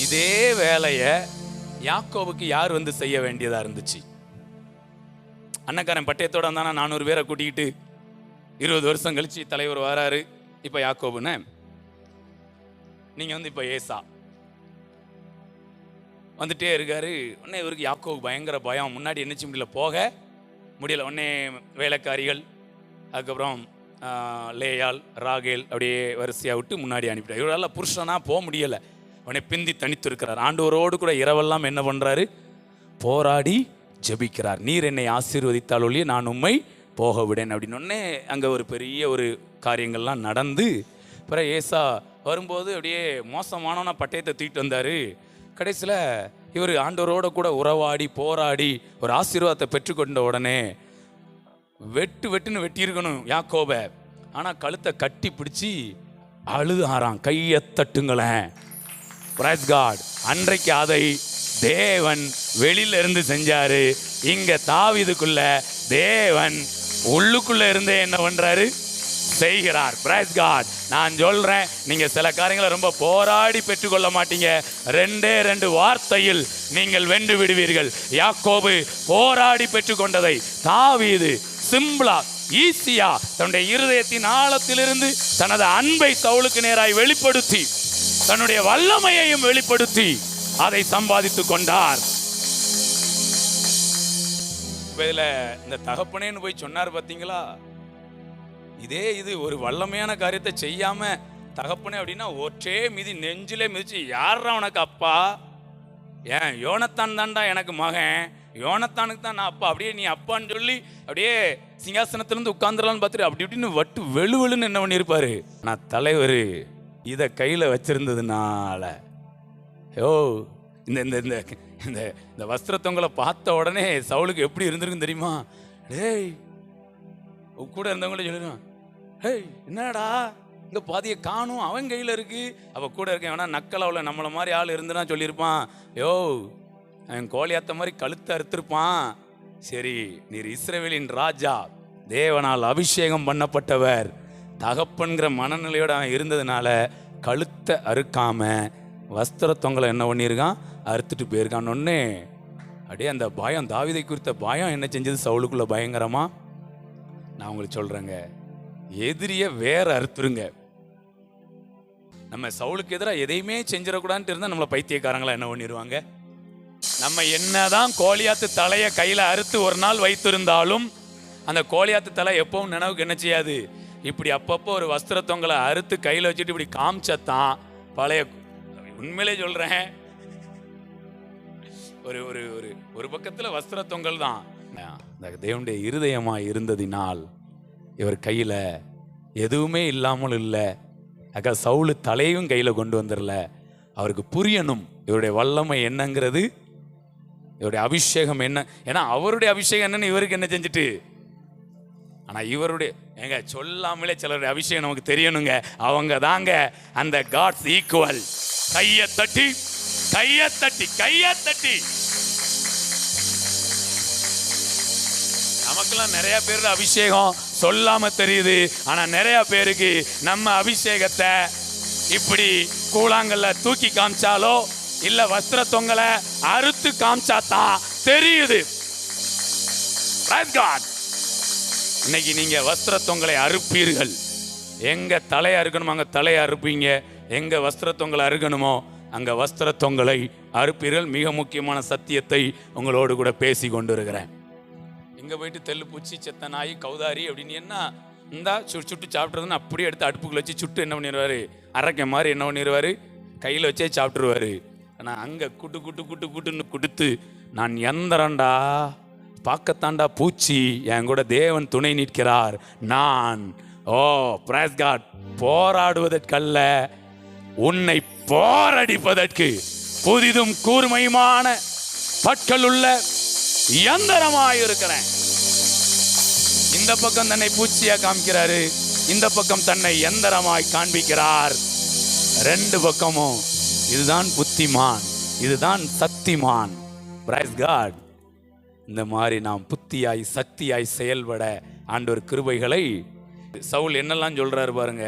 இதே வேலையை யாக்கோபுக்கு யார் செய்ய வேண்டியதா இருந்துச்சு? அண்ணக்காரன் பட்டயத்தோட இருந்தானா 400 பேரை கூட்டிக்கிட்டு 20 வருஷம் கழிச்சு தலைவர் வராரு. இப்போ யாக்கோபுன்னு நீங்கள் இப்போ ஏசா வந்துட்டே இருக்காரு. உடனே இவருக்கு யாக்கோபு பயங்கர பயம். முன்னாடி என்னச்சு முடியல, போக முடியல. உடனே வேலைக்காரிகள், அதுக்கப்புறம் லேயால், ராகேல் அப்படியே வரிசையாக விட்டு முன்னாடி அனுப்பிட்டார். இவரால் புருஷனாக போக முடியலை. உடனே பிந்தி தனித்து இருக்கிறார். ஆண்டவரோடு கூட இரவெல்லாம் என்ன பண்ணுறாரு, போராடி ஜெபிக்கிறார். நீர் என்னை ஆசீர்வதித்தால் ஒழிய நான் உம்மை போக விடேன் அப்படின்னு. உடனே அங்கே ஒரு பெரிய ஒரு காரியங்கள்லாம் நடந்து பிறகு ஏசா வரும்போது அப்படியே மோசமானவனா பட்டயத்தை தூக்கிட்டு வந்தார். கடைசியில் இவர் ஆண்டவரோட கூட உறவாடி போராடி ஒரு ஆசீர்வாதத்தை பெற்றுக்கொண்ட உடனே வெட்டுன்னு வெட்டியிருக்கணும் யாக்கோபை. ஆனால் கழுத்தை கட்டி பிடிச்சி அழுதாராம். கையை தட்டுங்களேன். Price God. அன்றைக்கு அதை தேவன் வெளியில இருந்து செஞ்சாரு. இங்க தாவீதுக்குள்ள தேவன் உள்ளுக்குள்ள இருந்தே என்ன பண்றாரு, செய்கிறார். Praise God. நான் சொல்றேன், நீங்க சில காரியங்களை ரொம்ப போராடி பெற்றுக்கொள்ள மாட்டீங்க. 2 வார்த்தையில் நீங்கள் வென்று விடுவீர்கள். யாக்கோபு போராடி பெற்றுக்கொண்டதை தாவீது சிம்பிளா ஈஸியா தன்னுடைய இருதயத்தின் ஆழத்திலிருந்து தனது அன்பை சவுலுக்கு நேராய் வெளிப்படுத்தி தன்னுடைய வல்லமையையும் வெளிப்படுத்தி அதை சம்பாதித்துக் கொண்டார். இதுல இந்த தகப்பனேன்னு போய் சொன்னார் பாத்தீங்களா, இது ஒரு வல்லமையான காரியத்தை செய்யாம தகப்பனே அப்படின்னா ஒற்றே மிதி நெஞ்சிலே மிதிச்சு, யாரா உனக்கு அப்பா? ஏன் யோனத்தான் தான்டா எனக்கு மகன், யோனத்தானுக்கு தான் நான் அப்பா. அப்படியே நீ அப்பான்னு சொல்லி அப்படியே சிங்காசனத்திலிருந்து உட்கார்ந்துடலான்னு பார்த்துட்டு அப்படி இப்படின்னு வட்டு வெளுவெளுன்னு என்ன பண்ணியிருப்பாரு. நான் தலைவர் இதை கையில் வச்சிருந்ததுனால இந்த இந்த இந்த இந்த இந்த வஸ்திரத்தவங்களை பார்த்த உடனே சவுலுக்கு எப்படி இருந்திருக்குன்னு தெரியுமா? டேய் கூட இருந்தவங்களே சொல்லிடுவான், ஹேய் என்னடா இங்கே பாதியை காணும், அவன் கையில் இருக்கு. அவ கூட இருக்கேன் வேணா நக்கலாவில் நம்மளை மாதிரி ஆள் இருந்துன்னா சொல்லியிருப்பான், அவன் கோழியாத்த மாதிரி கழுத்தை அறுத்திருப்பான். சரி, நீர் இஸ்ரவேலின் ராஜா, தேவனால் அபிஷேகம் பண்ணப்பட்டவர், தகப்பன்கிற மனநிலையோடு அவன் இருந்ததுனால கழுத்தை அறுக்காம வஸ்திரத்தொங்கலை என்ன பண்ணியிருக்கான், அறுத்துட்டு போயிருக்கான். ஒன்னே அப்படியே அந்த பயம், தாவீதை குறித்த பயம் என்ன செஞ்சது சவுலுக்குள்ள பயங்கரமா. நான் உங்களுக்கு சொல்றேங்க, எதிரிய வேற அறுத்துருங்க. நம்ம சவுலுக்கு எதிராக எதையுமே செஞ்சிடக்கூடாதுன்னு இருந்தால் நம்மளை பைத்தியக்காரங்களா என்ன பண்ணிடுவாங்க. நம்ம என்னதான் கோலியாத்து தலையை கையில் அறுத்து ஒரு நாள் வைத்திருந்தாலும் அந்த கோலியாத்து தலை எப்பவும் நினைவுக்கு என்ன செய்யாது, இப்படி அப்பப்போ ஒரு வஸ்திரத்தொங்கலை அறுத்து கையில் வச்சுட்டு இப்படி காமிச்சத்தான் பழைய. உண்மையிலே சொல்றேன், ஒரு ஒரு ஒரு ஒரு பக்கத்தில் வஸ்திரத்தொங்கல் தான். தேவனுடைய இருதயமாக இருந்ததினால் இவர் கையில் எதுவுமே இல்லாமல் இல்லை. அக்கா சவுலு தலையும் கையில் கொண்டு வந்துடல. அவருக்கு புரியணும் இவருடைய வல்லமை என்னங்கிறது, இவருடைய அபிஷேகம் என்ன. ஏன்னா அவருடைய அபிஷேகம் என்னன்னு இவருக்கு என்ன செஞ்சுட்டு, ஆனால் இவருடைய எங்க சொல்லாமலே சிலருடைய அபிஷேகம் நமக்கு தெரியணுங்க. அவங்க தாங்க அந்த காட்ஸ் ஈக்குவல். கையை தட்டி கையை தட்டி கையை தட்டி. நமக்கெல்லாம் நிறைய பேர் அபிஷேகம் சொல்லாம தெரியுது. ஆனா நிறைய பேருக்கு நம்ம அபிஷேகத்தை இப்படி கூழாங்கல்ல தூக்கி காமிச்சாலோ இல்ல வஸ்திர தொங்கலை அறுத்து காமிச்சா தான் தெரியுது. இன்னைக்கு நீங்க வஸ்திர தொங்கலை அறுப்பீர்கள். எங்க தலையை அறுக்கணுமோ அங்க தலையை அறுப்பீங்க, எங்க வஸ்திர தொங்கலை அறுக்கணுமோ அங்க வஸ்திர தொங்கலை அறுப்பீர்கள். மிக முக்கியமான சத்தியத்தை உங்களோடு கூட பேசி கொண்டு இருக்கிறேன். இங்கே போயிட்டு தெல்லு பூச்சி செத்த நாய் கௌதாரி அப்படின்னு என்ன இந்தா சுட்டு சாப்பிட்றதுன்னு அப்படியே எடுத்து அடுப்புக்குள்ள வச்சு சுட்டு என்ன பண்ணிடுவார், அரைக்க மாதிரி என்ன பண்ணிடுவார், கையில் வச்சே சாப்பிட்ருவார். ஆனால் அங்கே குட்டு குட்டு குட்டு குட்டுன்னு கொடுத்து நான் எந்தரண்டா பார்க்கத்தாண்டா பூச்சி, என் கூட தேவன் துணை நிற்கிறார். நான் பிரைஸ் காட் போராடுவதற்கல்ல, உன்னை போரடிப்பதற்கு புதிதும் கூர்மையுமான பற்கள் உள்ள யந்திரமாயிருக்கிறேன். இந்த பக்கம் தன்னை பூச்சியா காமிக்கிறாரு, இந்த பக்கம் தன்னை யந்திரமாய் காண்பிக்கிறார். 2 பக்கமும் இதுதான் புத்திமான், இதுதான் சக்திமான். Price God. இந்த மாதிரி நாம் புத்தியாய் சக்தியாய் செயல்பட ஆண்டவர் கிருபைகளை. சவுல் என்னெல்லாம் சொல்றாரு பாருங்க.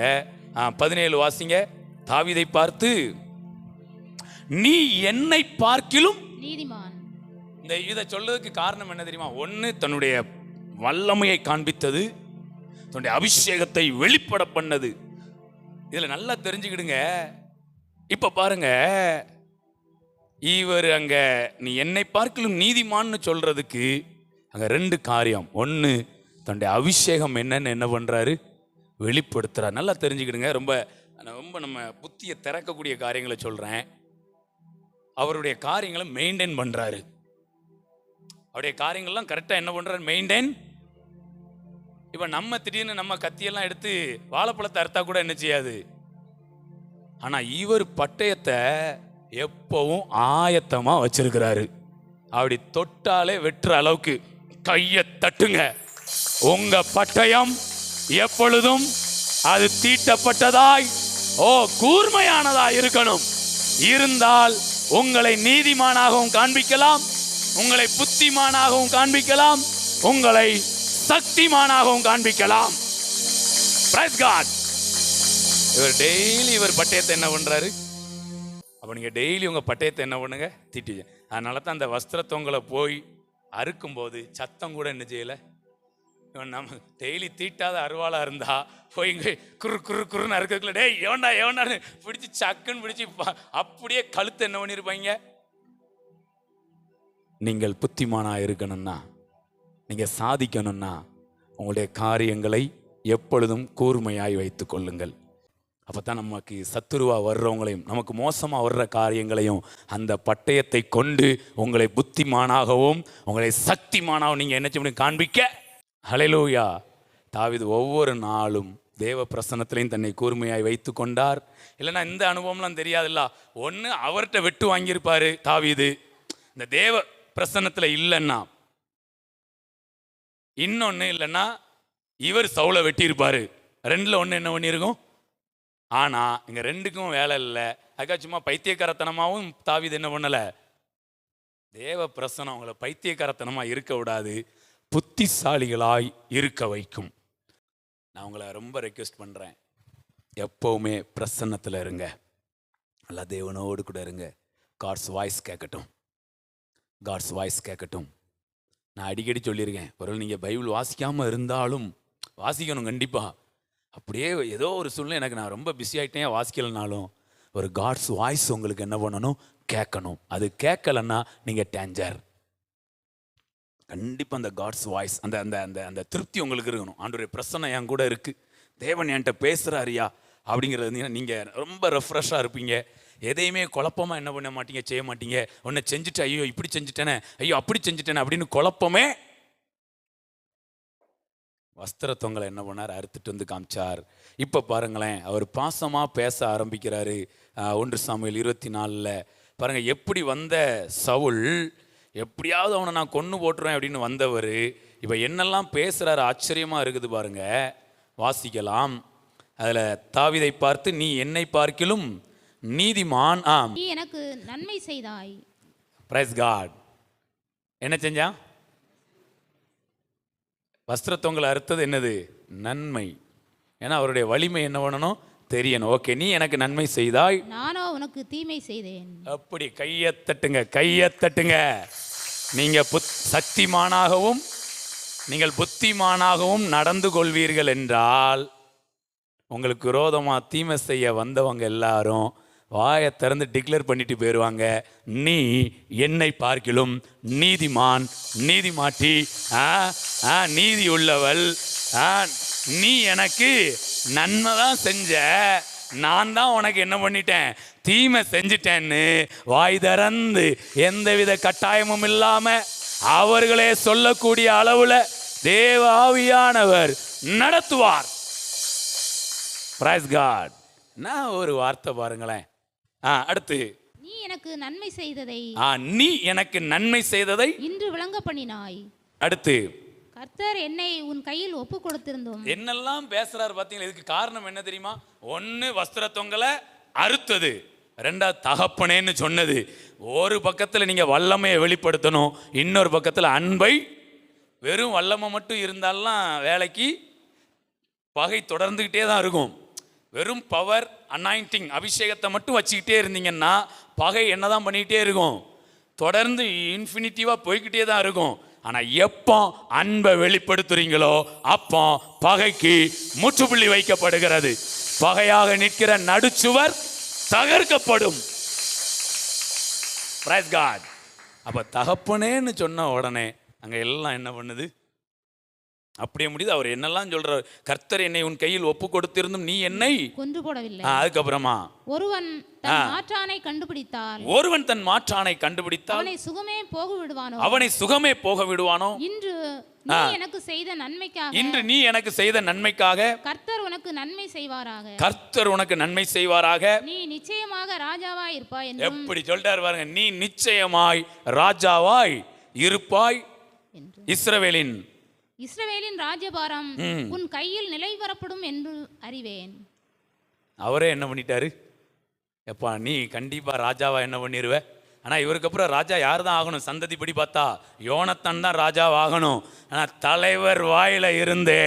17 வாசிங்க. தாவீதை பார்த்து, நீ என்னை பார்க்கிலும் நீதிமான். இந்த இதை சொல்றதுக்கு காரணம் என்ன தெரியுமா? ஒன்று தன்னுடைய வல்லமையை காண்பித்தது, தன்னுடைய அபிஷேகத்தை வெளிப்பட பண்ணது. இதுல நல்லா தெரிஞ்சுக்கிடுங்க. இப்ப பாருங்க, இவர் அங்க நீ என்னை பார்க்கலும் நீதிமான்னு சொல்றதுக்கு அங்க ரெண்டு காரியம். ஒன்று, தன்னுடைய அபிஷேகம் என்னன்னு என்ன பண்றாரு, வெளிப்படுத்துறார். நல்லா தெரிஞ்சுக்கிடுங்க. ரொம்ப ரொம்ப நம்ம புத்தியை திறக்கக்கூடிய காரியங்களை சொல்றேன். அவருடைய காரியங்களை மெயின்டைன் பண்றாரு. அவருடைய காரியங்கள்லாம் கரெக்டா என்ன பண்றாரு, மெயின்டைன். இப்ப நம்ம திடீர்னு நம்ம கத்தியெல்லாம் எடுத்து வாழைப்பழத்தை அறுத்தா கூட என்ன செய்யாது. ஆனா இவர் பட்டயத்தை எப்பவும் ஆயத்தமா வச்சிருக்கிறாரு. அப்படி தொட்டாலே வெட்டுற அளவுக்கு கையை தட்டுங்க. உங்க பட்டயம் எப்பொழுதும் அது தீட்டப்பட்டதாய் கூர்மையானதாய் இருக்கணும். இருந்தால் உங்களை நீதிமானாகவும் காண்பிக்கலாம், உங்களை புத்திமானாகவும் காண்பிக்கலாம், உங்களை சக்திமானாகவும் காண்பிக்கலாம். Praise God. இவர் டெய்லி இவர் பட்டயத்தை என்ன பண்றாரு. அப்ப நீங்க டெய்லி உங்க பட்டயத்தை என்ன பண்ணுங்க, தீட்டி. அதனால தான் அந்த வஸ்திரத்தொங்கலை போய் அறுக்கும்போது சத்தம் கூட என்ன செய்யல. நம்ம டெய்லி தீட்டாத அருவாளா இருந்தா போய் இங்க குறு குறு குறுன்னு அறுக்கல, டேய் எவன்டா எவன்டான்னு பிடிச்சி சக்குன்னு பிடிச்சி அப்படியே கழுத்து என்ன பண்ணிருப்பாங்க. நீங்கள் புத்திமானா இருக்கணும்னா, நீங்க சாதிக்கணும்னா, உங்களுடைய காரியங்களை எப்பொழுதும் கூர்மையாய் வைத்துக் கொள்ளுங்கள். அப்பதான் நமக்கு சத்துருவா வர்றவங்களையும், நமக்கு மோசமா வர்ற காரியங்களையும் அந்த பட்டயத்தை கொண்டு உங்களை புத்திமானாகவும் உங்களை சக்திமானாகவும் நீங்க என்ன செய்ய காண்பிக்க. ஹல்லேலூயா. தாவீது ஒவ்வொரு நாளும் தேவ பிரசன்னத்திலையும் தன்னை கூர்மையாய் வைத்து கொண்டார். இல்லைன்னா இந்த அனுபவம்லாம் தெரியாதுல்ல. ஒன்று அவர்கிட்ட வெட்டு வாங்கியிருப்பாரு தாவீது, இந்த தேவ பிரசன்னத்துல இல்லைன்னா. இன்னொன்னு இல்லைன்னா இவர் சவுலை வெட்டியிருப்பாரு. ரெண்டுல ஒன்று என்ன பண்ணியிருக்கும். ஆனா இங்க ரெண்டுக்கும் வேலை இல்லை. அதுக்காக சும்மா பைத்தியக்காரத்தனமாவும் தாவீது என்ன பண்ணல. தேவ பிரசனம் அவங்களை பைத்தியக்காரத்தனமா இருக்க விடாது, புத்திசாலிகளாய் இருக்க வைக்கும். நான் உங்களை ரொம்ப ரெக்வெஸ்ட் பண்றேன், எப்பவுமே பிரசன்னத்தில் இருங்க. நல்லா தேவனோடு கூட இருங்க. காட்ஸ் வாய்ஸ் கேட்கட்டும், காட்ஸ் வாய்ஸ் கேட்கட்டும். நான் அடிக்கடி சொல்லியிருக்கேன், ஒருவேளை நீங்கள் பைபிள் வாசிக்காமல் இருந்தாலும் வாசிக்கணும் கண்டிப்பாக. அப்படியே ஏதோ ஒரு சூழ்நிலை எனக்கு நான் ரொம்ப பிஸி ஆகிட்டேன் வாசிக்கலைனாலும் ஒரு காட்ஸ் வாய்ஸ் உங்களுக்கு என்ன பண்ணணும், கேட்கணும். அது கேட்கலன்னா நீங்கள் டேஞ்சர். கண்டிப்பாக அந்த காட்ஸ் வாய்ஸ், அந்த அந்த அந்த அந்த திருப்தி உங்களுக்கு இருக்கணும். ஆண்டவருடைய பிரசன்னம் என் கூட இருக்குது, தேவன் என்கிட்ட பேசுகிறாரியா அப்படிங்கிறது நீங்கள் ரொம்ப ரெஃப்ரெஷ்ஷாக இருப்பீங்க. எதையுமே குழப்பமாக என்ன பண்ண மாட்டீங்க, செய்ய மாட்டீங்க. ஒன்றை செஞ்சுட்டு ஐயோ இப்படி செஞ்சுட்டேனே, ஐயோ அப்படி செஞ்சுட்டேனே அப்படின்னு குழப்பமே. வஸ்திரத்தொங்கலை என்ன பண்ணார், அறுத்துட்டு வந்து காமிச்சார். இப்போ பாருங்களேன், அவர் பாசமாக பேச ஆரம்பிக்கிறாரு. 1 சாமுவேல் 24 பாருங்க, எப்படி வந்த சவுல், எப்படியாவது அவனை நான் கொன்று போட்டுருவேன் அப்படின்னு வந்தவர் இப்போ என்னெல்லாம் பேசுகிறாரு, ஆச்சரியமாக இருக்குது பாருங்க. வாசிக்கலாம். அதில் தாவீதை பார்த்து, நீ என்னை பார்க்கிலும் நீதிமான், நீ எனக்கு நன்மை செய்தாய். Praise God. என்ன செஞ்சான், வஸ்திரத்தொங்கலை அறுத்தது என்னது, நன்மை. ஏன்னா அவருடைய வலிமை என்ன பண்ணணும் தெரியணும். ஓகே, நீ எனக்கு நன்மை செய்தாய், நானோ உனக்கு தீமை செய்தேன். அப்படி கையத்தட்டுங்க, கையத்தட்டுங்க. நீங்க சக்திமானாகவும் நீங்கள் புத்திமானாகவும் நடந்து கொள்வீர்கள் என்றால் உங்களுக்கு விரோதமா தீமை செய்ய வந்தவங்க எல்லாரும் வாயை திறந்து டிக்ளேர் பண்ணிட்டு போயிடுவாங்க, நீ என்னை பார்க்கிலும் நீதிமான், நீதிமாட்டி, நீதி உள்ளவள், நீ எனக்கு நன்மை தான் செஞ்ச, நான் தான் உனக்கு என்ன பண்ணிட்டேன், தீமை செஞ்சிட்டேன்னு வாய் திறந்து எந்தவித கட்டாயமும் இல்லாம அவர்களே சொல்லக்கூடிய அளவுல தேவ ஆவியானவர் நடத்துவார். Praise God. நான் ஒரு வார்த்தை பாருங்களேன். அடுத்து, நீ எனக்கு நன்மை செய்ததை, நீ எனக்கு நன்மை செய்ததை இன்று விளங்க பண்ணினாய். அடுத்து, கர்த்தர் என்னை உன் கையில் ஒப்பு கொடுத்திருந்தோம். என்னெல்லாம் பேசுறாரு பாத்தீங்களா. இதுக்கு காரணம் என்ன தெரியுமா, ஒன்னு வஸ்திரத்தொங்கலை அறுத்தது, ரெண்டாவது தகப்பனேன்னு சொன்னது. ஒரு பக்கத்துல நீங்க வல்லமையை வெளிப்படுத்தணும், இன்னொரு பக்கத்துல அன்பை. வெறும் வல்லமை மட்டும் இருந்தாலும் வேலைக்கு பகை தொடர்ந்துகிட்டே தான் இருக்கும். வெறும் பவர், அனாயிண்டிங், அபிஷேகத்தை மட்டும் வச்சுக்கிட்டே இருந்தீங்கன்னா பகை என்னதான் பண்ணிக்கிட்டே இருக்கும், தொடர்ந்து இன்ஃபினிட்டிவாக போய்கிட்டே தான் இருக்கும். ஆனா எப்போ அன்பை வெளிப்படுத்துறீங்களோ அப்போ பகைக்கு முற்றுப்புள்ளி வைக்கப்படுகிறது. பகையாக நிற்கிற நடுச்சுவர் தகர்க்கப்படும். Praise God. அப்ப தகப்பனேன்னு சொன்ன உடனே அங்க எல்லாம் என்ன பண்ணுது? அப்படியே முடியுது. அவர் என்னெல்லாம் சொல்றார்? கர்த்தர் என்னை உன் கையில் ஒப்பு கொடுத்திருந்தும் நீ என்னை கொன்று போடவில்லை. அதுக்கப்புறமா ஒருவன் தன் மாற்றானை கண்டுபிடித்தால் அவனை சுகமே போக விடுவானோ இன்று நீ எனக்கு செய்த நன்மைக்காக கர்த்தர் உனக்கு நன்மை செய்வாராக. நீ நிச்சயமாக ராஜாவாய் இருப்பாய். எப்படி சொல்றார் பாருங்க, நீ நிச்சயமாய் ராஜாவாய் இருப்பாய். இஸ்ரவேலின் ராஜ்யபாரம் உன் கையில் நிலைவரப்படும் என்று அறிவேன். அவரே என்ன பண்ணிட்டாரு? எப்பா நீ கண்டிப்பா ராஜாவா என்ன பண்ணிடுவ. ஆனா இவருக்கு அப்புறம் ராஜா யார் தான் ஆகணும்? சந்ததி படி பார்த்தா யோனத்தான் தான் ராஜா ஆகணும். ஆனா தலைவர் வாயில இருந்து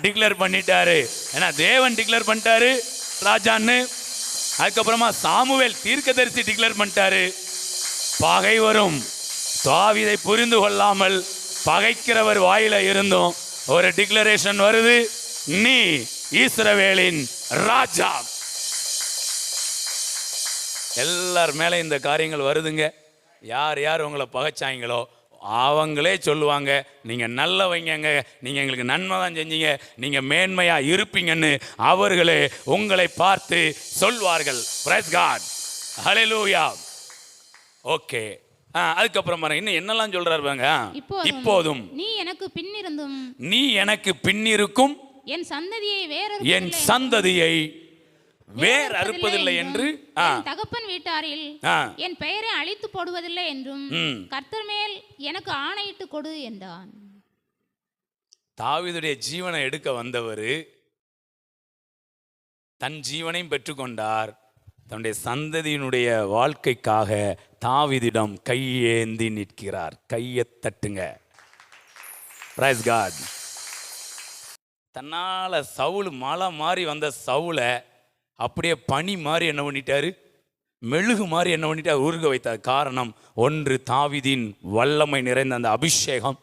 டிக்ளேர் பண்ணிட்டாரு. ஏன்னா தேவன் டிக்ளேர் பண்ணிட்டாரு ராஜான்னு. அதுக்கப்புறமா சாமுவேல் தீர்க்கதரிசி டிக்ளேர் பண்ணிட்டாரு பகை வரும். தாவீதை புரிந்து கொள்ளாமல் பகைக்கிறவர் வாயில இருந்தும் ஒரு டிக்ளரேஷன் வருது, நீ இஸ்ரவேலின் ராஜா. எல்லார் மேல இந்த காரியங்கள் வருதுங்க. யார் யார் உங்களை பகைச்சாங்களோ அவங்களே சொல்லுவாங்க, நீங்க நல்லவங்க, நீங்க எங்களுக்கு நன்மை தான் செஞ்சீங்க, நீங்க மேன்மையா இருப்பீங்கன்னு அவர்களே உங்களை பார்த்து சொல்வார்கள். Praise God. Hallelujah. ஓகே. அதுக்கப்புறம் இன்னும் என்னெல்லாம் சொல்றாரு பாருங்க. இப்போதும் நீ எனக்கு பின்னிருக்கும் என் சந்ததியை வேர் அறுப்பதில்லை என்று தகப்பன் வீட்டாரில் என் பெயரை அழித்து போடுவதில்லை என்றும் கர்த்தர் மேல் எனக்கு ஆணையிட்டு கொடு என்றான். தாவீதுடைய ஜீவனை எடுக்க வந்தவர் தன் ஜீவனையும் பெற்றுக்கொண்டார். தன்னுடைய சந்ததியினுடைய வாழ்க்கைக்காக தாவீதிடம் கையேந்தி நிற்கிறார். கையை தட்டுங்க. Praise God. தன்னால சவுல் மலை மாதிரி வந்த சவுலை அப்படியே பனி மாதிரி என்ன பண்ணிட்டாரு? மெழுகு மாதிரி என்ன பண்ணிட்டார்? உருக வைத்தார். காரணம் ஒன்று, தாவீதின் வல்லமை நிறைந்த அந்த அபிஷேகம்,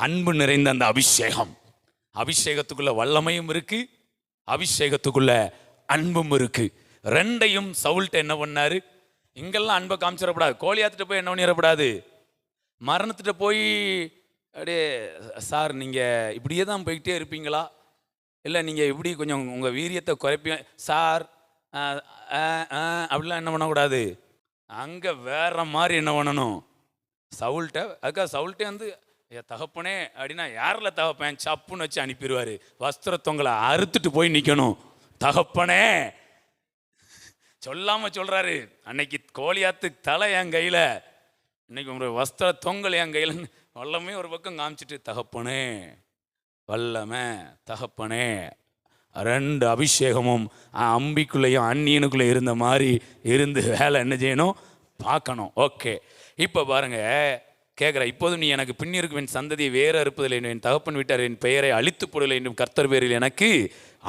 அன்பு நிறைந்த அந்த அபிஷேகம். அபிஷேகத்துக்குள்ள வல்லமையும் இருக்கு, அபிஷேகத்துக்குள்ள அன்பும் இருக்கு. ரெண்டையும் சவுல்ட்ட என்ன பண்ணாரு? இங்கெல்லாம் அன்பை காமிச்சிடப்படாது. கோலியாத்துட்டு போய் என்ன பண்ணிடப்படாது? மரணத்துட்டு போய் அப்படியே சார் நீங்கள் இப்படியே தான் போய்கிட்டே இருப்பீங்களா, இல்லை நீங்கள் இப்படி கொஞ்சம் உங்கள் வீரியத்தை குறைப்பீங்க சார் அப்படிலாம் என்ன பண்ணக்கூடாது. அங்கே வேற மாதிரி என்ன பண்ணணும் சவுல்ட்ட. அதுக்காக சவுல்ட்டே வந்து தகப்பனே அப்படின்னா யாரில் தகப்பேன் சப்புன்னு வச்சு அனுப்பிடுவார். வஸ்திரத்தவங்களை அறுத்துட்டு போய் நிற்கணும். தகப்பனே சொல்லாமல் சொல்கிறாரு, அன்னைக்கு கோலியாத்து தலை என் கையில், இன்னைக்கு ஒரு வஸ்திர தொங்கல் என் கையில். வல்லமே ஒரு பக்கம் காமிச்சிட்டு தகப்பனே வல்லமே தகப்பனே. ரெண்டு அபிஷேகமும் அம்பிக்குள்ளேயும் அந்நியனுக்குள்ளே இருந்த மாதிரி இருந்து வேலை என்ன செய்யணும் பார்க்கணும். ஓகே, இப்போ பாருங்க கேட்குற, இப்போதும் நீ எனக்கு பின்னிருக்கும் என் சந்ததியை வேற அறுப்பதில்லை, என் தகப்பன் வீட்டார் என் பெயரை அழித்து போடலை என்றும் கர்த்தர் பேரில் எனக்கு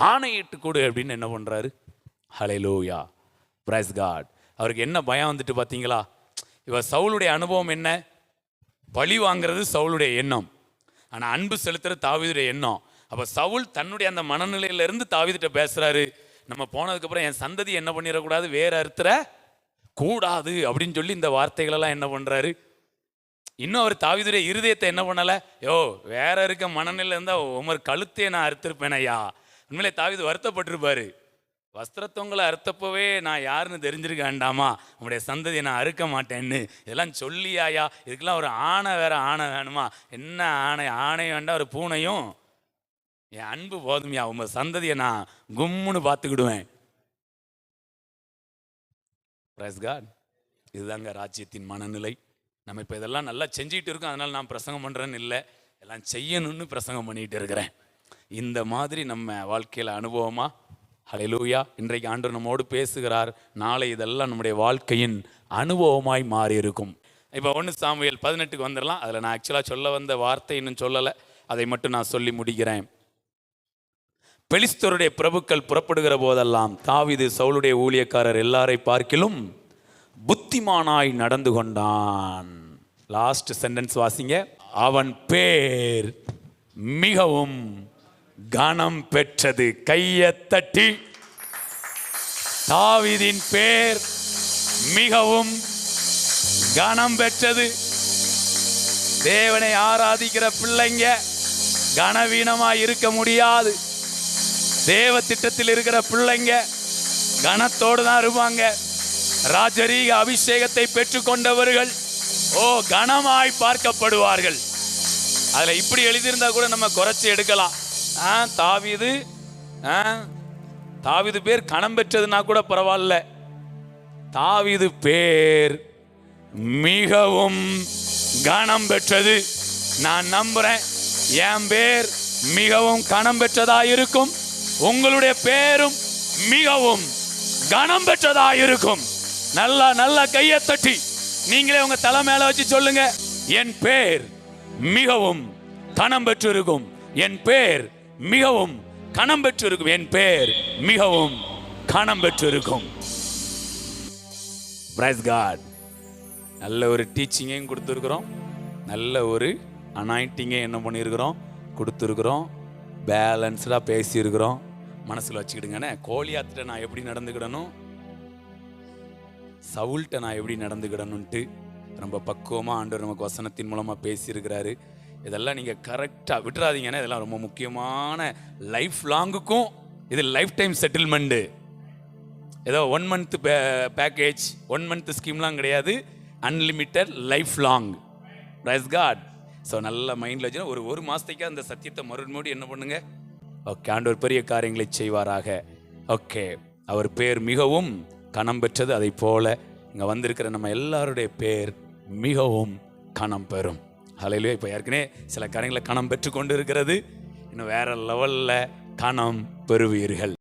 ஆணையிட்டு கொடு அப்படின்னு என்ன பண்ணுறாரு. ஹல்லேலூயா. Praise God. அவருக்கு என்ன பயம் வந்துட்டு பார்த்தீங்களா? இவர் சவுளுடைய அனுபவம் என்ன? பழி வாங்கிறது சவுளுடைய எண்ணம், ஆனால் அன்பு செலுத்துறது தாவீதுடைய எண்ணம். அப்போ சவுல் தன்னுடைய அந்த மனநிலையிலிருந்து தாவீதுகிட்ட பேசுகிறாரு, நம்ம போனதுக்கப்புறம் என் சந்ததி என்ன பண்ணிடக்கூடாது, வேற அறுத்துற கூடாது அப்படின்னு சொல்லி இந்த வார்த்தைகளெல்லாம் என்ன பண்ணுறாரு. இன்னும் அவர் தாவீதுடைய இருதயத்தை என்ன பண்ணலை, யோ வேற இருக்க மனநிலை இருந்தால் உமர் கழுத்தையே நான் அறுத்திருப்பேன் ஐயா. உண்மையிலே தாவீது வருத்தப்பட்டிருப்பாரு. வஸ்திரத்தவங்களை அறுத்தப்பவே நான் யாருன்னு தெரிஞ்சிருக்க வேண்டாமா, உங்களுடைய சந்ததியை நான் அறுக்க மாட்டேன்னு இதெல்லாம் சொல்லியாயா. இதுக்கெல்லாம் ஒரு ஆணை வேற ஆணை வேணுமா? என்ன ஆணை? ஆணை வேண்டாம், ஒரு பூனையும் என் அன்பு போதுமையா, உங்க சந்ததியை நான் கும்முன்னு பார்த்துக்கிடுவேன். Praise God. இதுதாங்க ராஜ்யத்தின் மனநிலை. நம்ம இப்போ இதெல்லாம் நல்லா செஞ்சுக்கிட்டு இருக்கோம், அதனால நான் பிரசங்கம் பண்ணுறேன்னு இல்லை, எல்லாம் செய்யணும்னு பிரசங்கம் பண்ணிகிட்டு இருக்கிறேன். இந்த மாதிரி நம்ம வாழ்க்கையில் அனுபவமா. ஹல்லேலூயா. இன்றைக்கு ஆண்டவர் நம்மோடு பேசுகிறார். நாளை இதெல்லாம் நம்முடைய வாழ்க்கையின் அனுபவமாய் மாறி இருக்கும். இப்போ 1 சாமுவேல் 18 வந்துடலாம். அதில் நான் ஆக்சுவலாக சொல்ல வந்த வார்த்தை இன்னும் சொல்லலை, அதை மட்டும் நான் சொல்லி முடிக்கிறேன். பெலிஸ்தருடைய பிரபுக்கள் புறப்படுகிற போதெல்லாம் தாவீது சவுலுடைய ஊழியக்காரர் எல்லாரை பார்க்கிலும் புத்திமானாய் நடந்து கொண்டான். லாஸ்ட் சென்டென்ஸ் வாசிங்க. அவன் பேர் மிகவும் கனம் பெற்றது. கையை தட்டி. தாவீதின் பேர் மிகவும் கனம் பெற்றது. தேவனை ஆராதிக்கிற பிள்ளைங்க கனவீனமா இருக்க முடியாது. தேவ திட்டத்தில் இருக்கிற பிள்ளைங்க கனத்தோடு தான் இருப்பாங்க. ராஜரீக அபிஷேகத்தை பெற்றுக்கொண்டவர்கள் கனமாய் பார்க்கப்படுவார்கள். அதுல இப்படி எழுதியிருந்தா கூட நம்ம குறைச்சி எடுக்கலாம். தாவீது பேர் கனம் பெற்றதுன்னா கூட பரவாயில்ல. தாவீது பேர் மிகவும் கனம் பெற்றது. நான் நம்புறேன் என் பேர் மிகவும் கனம் பெற்றதா இருக்கும். உங்களுடைய பேரும் மிகவும் கனம் பெற்றதா இருக்கும். நல்லா நல்லா கையை தட்டி நீங்களே உங்க தலை மேல வச்சு சொல்லுங்க, என் பேர் மிகவும் கனம் பெற்றிருக்கும். என் பேர் மிகவும் கனம் பெற்றிருக்கும். என் பேர் மிகவும் கனம் பெற்றிருக்கும். Praise God. நல்ல ஒரு டீச்சிங்கையும் கொடுத்துருக்குறோம். நல்ல ஒரு அனாயிண்டிங்கையும் என்ன பண்ணியிருக்கிறோம், கொடுத்துருக்குறோம். பேலன்ஸ்டாக பேசியிருக்கிறோம். மனசில் வச்சுக்கிடுங்கண்ணே. கோலியாத்திட்ட நான் எப்படி நடந்துக்கிடணும், சவுல்கிட்ட நான் எப்படி நடந்துக்கிடணுன்ட்டு ரொம்ப பக்குவமாக ஆண்டவர் நமக்கு வசனத்தின் மூலமாக பேசியிருக்கிறாரு. இதெல்லாம் நீங்கள் கரெக்டாக விட்டுறாதீங்கண்ணே. இதெல்லாம் ரொம்ப முக்கியமான லைஃப் லாங்குக்கும் இது லைஃப் டைம் செட்டில்மெண்ட்டு. ஏதோ 1 month பேக்கேஜ் 1 month ஸ்கீம்லாம் கிடையாது. Unlimited life long. Praise God. So நல்ல மைண்டில் வச்சுன்னா ஒரு மாதத்துக்கு அந்த சத்தியத்தை மறுபடியும் என்ன பண்ணுங்க. ஓகே, ஆண்டவர் பெரிய காரியங்களை செய்வாராக. ஓகே, அவர் பேர் மிகவும் கனம் பெற்றது. அதை போல இங்கே வந்திருக்கிற நம்ம எல்லாருடைய பேர் மிகவும் கனம் பெறும். ஹல்லேலூயா. இப்போ ஏற்கனவே சில காரியங்களை கனம் பெற்று கொண்டு இருக்கிறது. இன்னும் வேற லெவலில் கனம் பெறுவீர்கள்.